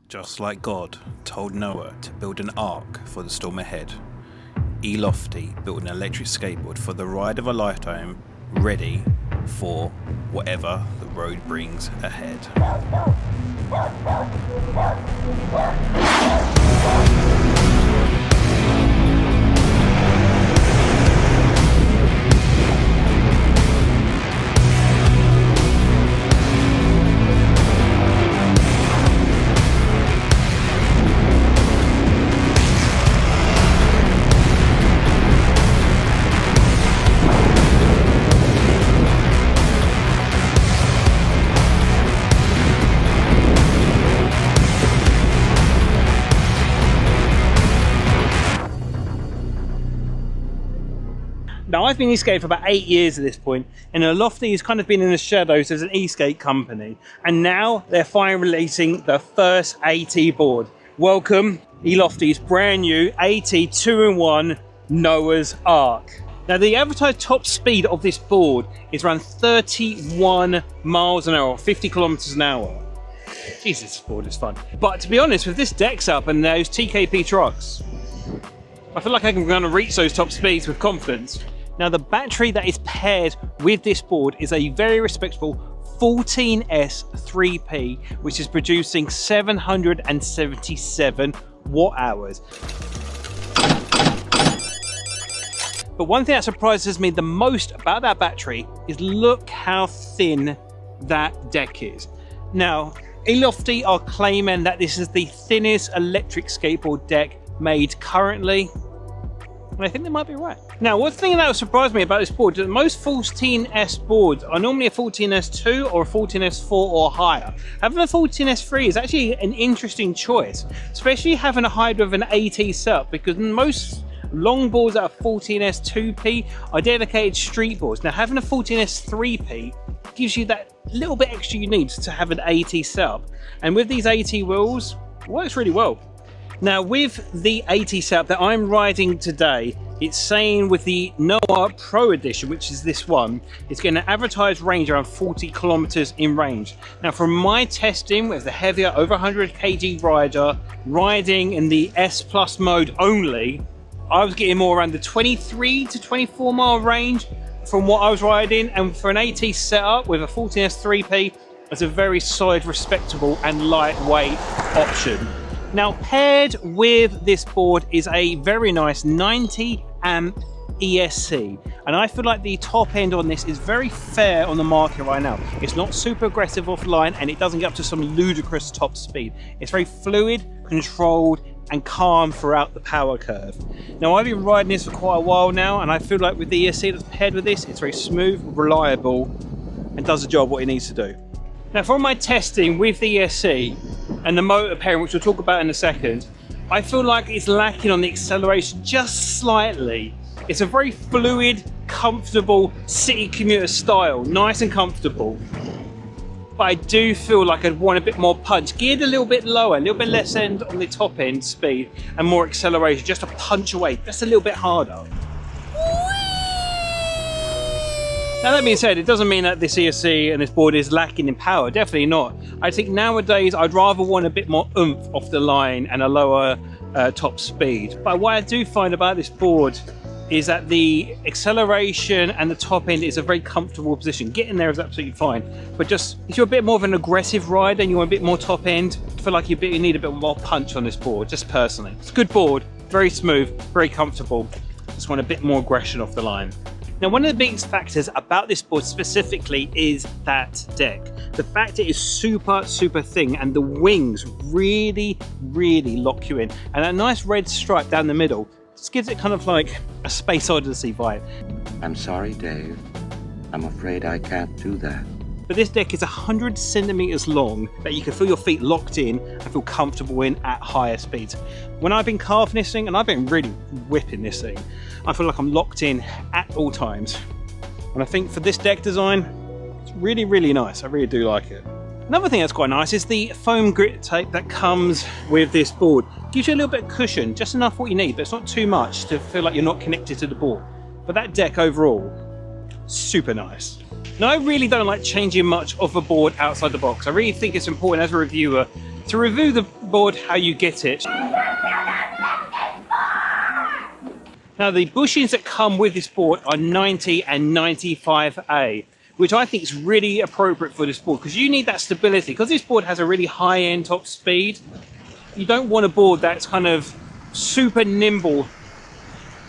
Just like God told Noah to build an ark for the storm ahead, Lofty built an electric skateboard for the ride of a lifetime, ready for whatever the road brings ahead. Now, I've been e-skating for about 8 years at this point, and Lofty has kind of been in the shadows as an e-skate company. And now they're finally releasing the first AT board. Welcome, Lofty's brand new AT 2-in-1 Noah's Ark. Now, the advertised top speed of this board is around 31 miles an hour, or 50 kilometers an hour. Jesus, this board is fun. But to be honest, with this deck setup and those TKP trucks, I feel like I can kind of reach those top speeds with confidence. Now, the battery that is paired with this board is a very respectable 14S 3P, which is producing 777 watt hours. But one thing that surprises me the most about that battery is look how thin that deck is. Now, Lofty are claiming that this is the thinnest electric skateboard deck made currently, and I think they might be right. Now, one thing that surprised me about this board is that most 14S boards are normally a 14S2 or a 14S4 or higher. Having a 14S3 is actually an interesting choice, especially having a hybrid with an AT setup, because most long boards that are 14S2P are dedicated street boards. Now, having a 14S3P gives you that little bit extra you need to have an AT setup, and with these AT wheels, it works really well. Now, with the AT setup that I'm riding today, it's saying with the Noah Pro Edition, which is this one, it's getting an advertised range around 40 kilometers in range. Now, from my testing with the heavier over 100 kg rider, riding in the S Plus mode only, I was getting more around the 23 to 24 mile range from what I was riding, and for an AT setup with a 14S 3P, it's a very solid, respectable and lightweight option. Now, paired with this board is a very nice 90 amp ESC, and I feel like the top end on this is very fair on the market right now. It's not super aggressive offline, and it doesn't get up to some ludicrous top speed. It's very fluid, controlled and calm throughout the power curve. Now, I've been riding this for quite a while now, and I feel like with the ESC that's paired with this, it's very smooth, reliable and does the job what it needs to do. Now, from my testing with the ESC and the motor pairing, which we'll talk about in a second, I feel like it's lacking on the acceleration just slightly. It's a very fluid, comfortable city commuter style, nice and comfortable. But I do feel like I'd want a bit more punch, geared a little bit lower, a little bit less end on the top end speed and more acceleration, just to punch away, just a little bit harder. Now, that being said, it doesn't mean that this ESC and this board is lacking in power, definitely not. I think nowadays I'd rather want a bit more oomph off the line and a lower top speed. But what I do find about this board is that the acceleration and the top end is a very comfortable position. Getting there is absolutely fine. But just if you're a bit more of an aggressive rider and you want a bit more top end, I feel like you need a bit more punch on this board, just personally. It's a good board, very smooth, very comfortable. Just want a bit more aggression off the line. Now, one of the biggest factors about this board specifically is that deck. The fact it is super, super thin, and the wings really, really lock you in. And that nice red stripe down the middle just gives it kind of like a Space Odyssey vibe. I'm sorry, Dave. I'm afraid I can't do that. But this deck is 100 centimeters long that you can feel your feet locked in and feel comfortable in at higher speeds. When I've been carving this thing, and I've been really whipping this thing, I feel like I'm locked in at all times. And I think for this deck design, it's really, really nice. I really do like it. Another thing that's quite nice is the foam grip tape that comes with this board. Gives you a little bit of cushion, just enough what you need, but it's not too much to feel like you're not connected to the board. But that deck overall, super nice. Now, I really don't like changing much of a board outside the box. I really think it's important as a reviewer to review the board how you get it. Now the bushings that come with this board are 90 and 95A, which I think is really appropriate for this board because you need that stability. Because this board has a really high-end top speed, you don't want a board that's kind of super nimble,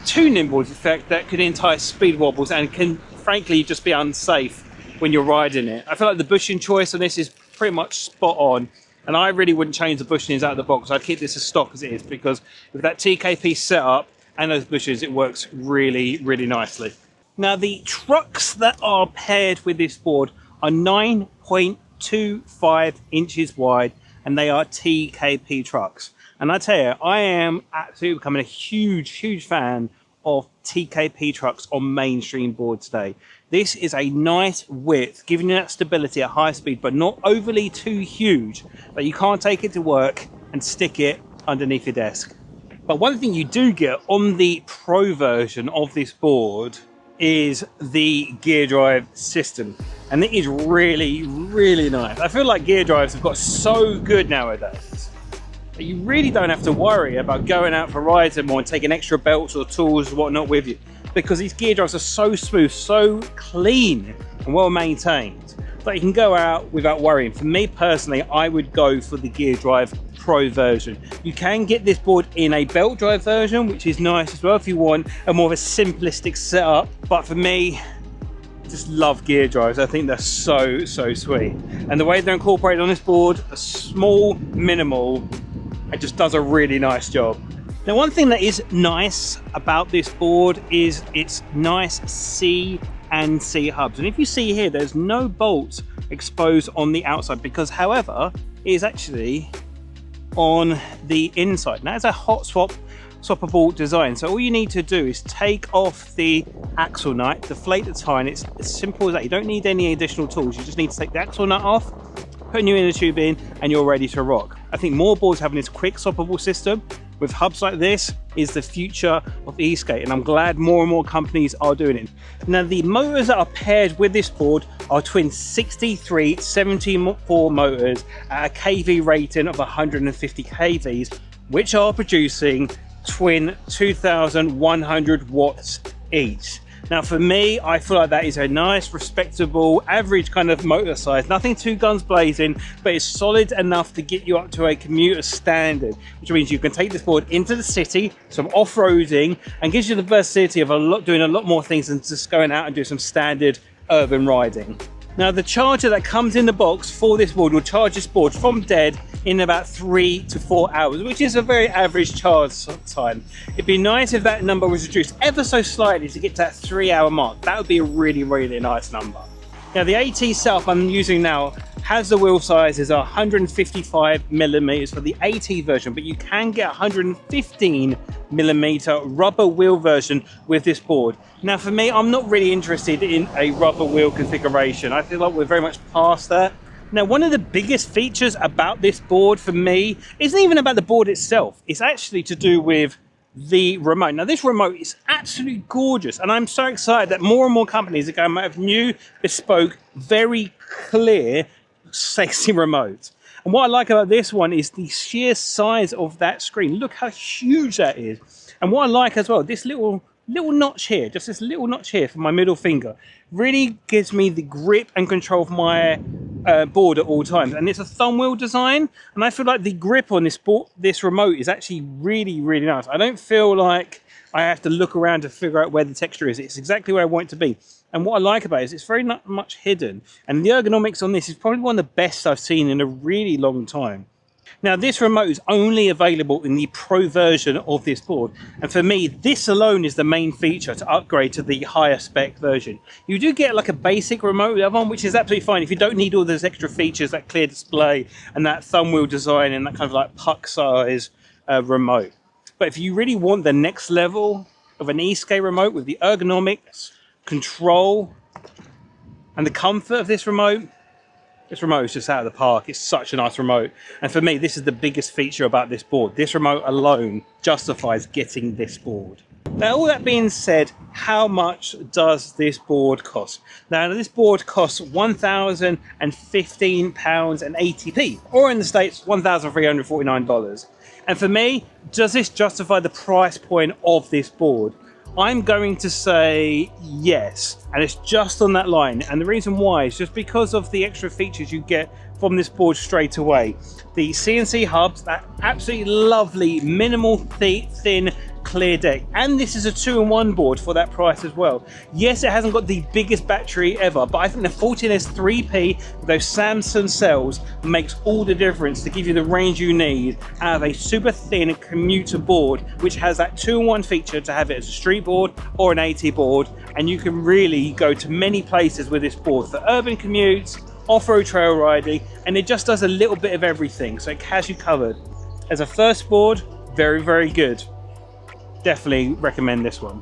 too nimble in fact, that could entice speed wobbles and can frankly just be unsafe when you're riding it. I feel like the bushing choice on this is pretty much spot on, and I really wouldn't change the bushings out of the box. I'd keep this as stock as it is because with that TKP setup and those bushings, it works really, really nicely. Now the trucks that are paired with this board are 9.25 inches wide, and they are TKP trucks. And I tell you, I am absolutely becoming a huge fan of TKP trucks on mainstream boards today. This is a nice width, giving you that stability at high speed, but not overly too huge that you can't take it to work and stick it underneath your desk. But one thing you do get on the Pro version of this board is the gear drive system. And it is really, really nice. I feel like gear drives have got so good nowadays that you really don't have to worry about going out for rides anymore and taking extra belts or tools or whatnot with you, because these gear drives are so smooth, so clean and well maintained that you can go out without worrying. For me personally, I would go for the gear drive Pro version. You can get this board in a belt drive version, which is nice as well if you want a more of a simplistic setup. But for me, I just love gear drives. I think they're so sweet. And the way they're incorporated on this board, a small, minimal, it just does a really nice job. Now, one thing that is nice about this board is its nice C and C hubs. And if you see here, there's no bolts exposed on the outside because, however, it is actually on the inside. Now, it's a hot swappable design. So all you need to do is take off the axle nut, deflate the tire, and it's as simple as that. You don't need any additional tools. You just need to take the axle nut off, put a new inner tube in, and you're ready to rock. I think more boards having this quick swappable system with hubs like this is the future of e-skate, and I'm glad more and more companies are doing it. Now, the motors that are paired with this board are twin 63/74 motors at a kV rating of 150 kVs, which are producing twin 2,100 watts each. Now, for me, I feel like that is a nice, respectable, average kind of motor size. Nothing too guns blazing, but it's solid enough to get you up to a commuter standard, which means you can take this board into the city, some off-roading, and gives you the versatility of doing a lot more things than just going out and do some standard urban riding. Now, the charger that comes in the box for this board will charge this board from dead in about 3 to 4 hours, which is a very average charge time. It'd be nice if that number was reduced ever so slightly to get to that 3-hour mark. That would be a really, really nice number. Now, the AT setup I'm using now has the wheel size is 155mm for the AT version, but you can get 115mm rubber wheel version with this board. Now, for me, I'm not really interested in a rubber wheel configuration. I feel like we're very much past that. Now, one of the biggest features about this board for me isn't even about the board itself. It's actually to do with the remote. Now, this remote is absolutely gorgeous, and I'm so excited that more and more companies are going to have new, bespoke, very clear, sexy remotes. And what I like about this one is the sheer size of that screen. Look how huge that is. And what I like as well, this little notch here, just this little notch here for my middle finger, really gives me the grip and control of my board at all times. And it's a thumb wheel design, and I feel like the grip on this remote is actually really, really nice. I don't feel like I have to look around to figure out where the texture is. It's exactly where I want it to be. And what I like about it is it's very much hidden. And the ergonomics on this is probably one of the best I've seen in a really long time. Now, this remote is only available in the Pro version of this board. And for me, this alone is the main feature to upgrade to the higher spec version. You do get like a basic remote with the other one, which is absolutely fine if you don't need all those extra features, that clear display and that thumb wheel design and that kind of like puck size remote. But if you really want the next level of an e-skate remote with the ergonomics, control, and the comfort of this remote is just out of the park. It's such a nice remote. And for me, this is the biggest feature about this board. This remote alone justifies getting this board. Now, all that being said, how much does this board cost? Now, this board costs £1,015.80, or in the States, $1,349. And for me, does this justify the price point of this board? I'm going to say yes, and it's just on that line. And the reason why is just because of the extra features you get from this board straight away. The CNC hubs, that absolutely lovely, minimal, thin, clear deck. And this is a 2-in-1 board for that price as well. Yes, it hasn't got the biggest battery ever, but I think the 14S3P with those Samsung cells makes all the difference to give you the range you need out of a super thin commuter board, which has that 2-in-1 feature to have it as a street board or an AT board. And you can really go to many places with this board for urban commutes, off-road trail riding, and it just does a little bit of everything, so it has you covered. As a first board, very, very good. Definitely recommend this one.